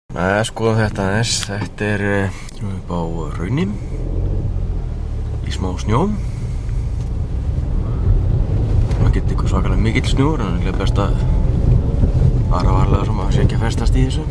Skoðum þetta aðeins. Þetta er upp á Hraunum í smá snjó. Það getur eitthvað svakalega mikill snjór, en það er best að fara varlega svo maður sé ekki að festast í þessu.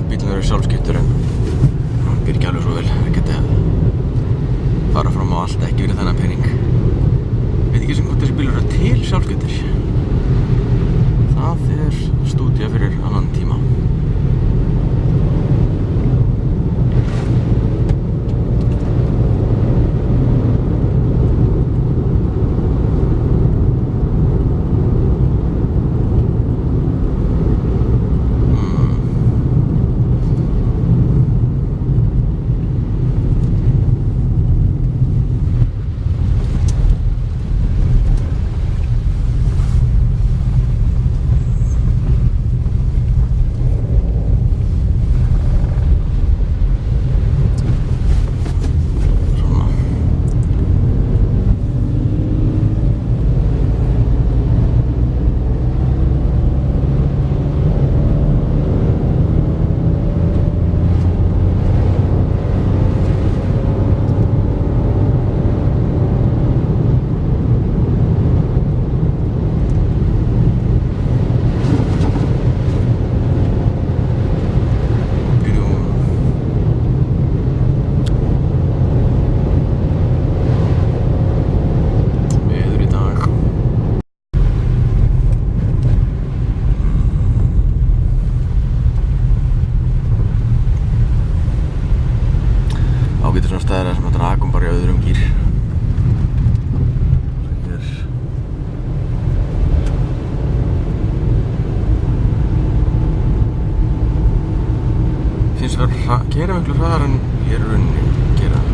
Bílinn verður sjálfskiptur en hann býr ekki alveg svo vel. Það geti að fara fram á allt ekki verið þennan pening. Veit ekki sem hvort þessi bílur eru til sjálfskiptir. Það er stúdía fyrir annan tíma. Ágætur svona staðir sem þetta akum bara í öðrum gír. Finnst vera keyra miklu hraðar en ég er í rauninni gera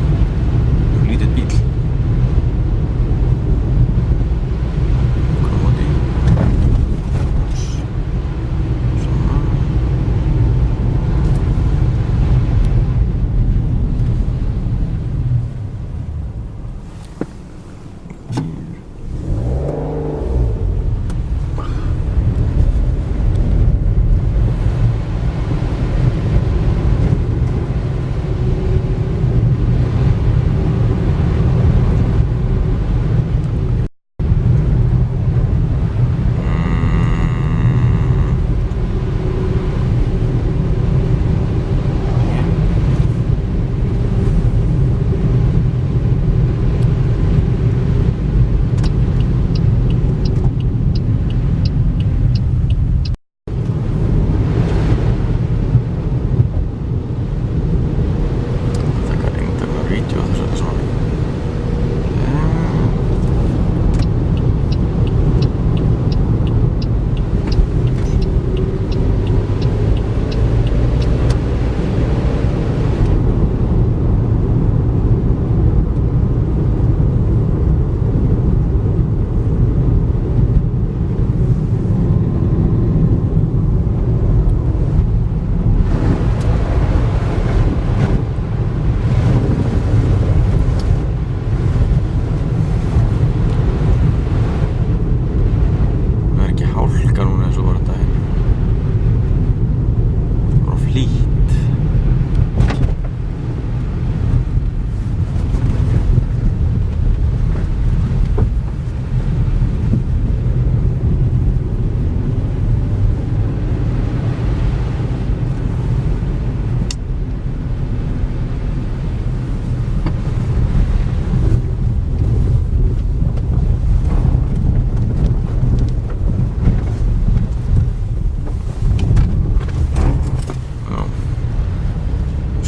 lítið bíl.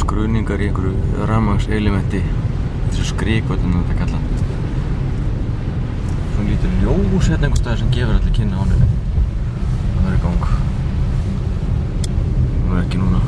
skruðningar í einhverju rafmagnselementi, þessu skrikvöldin þetta kalla. svona lítið ljós hérna einhvers staðar sem gefur allir kynna á henni. Það er í gang. Nú er ekki núna.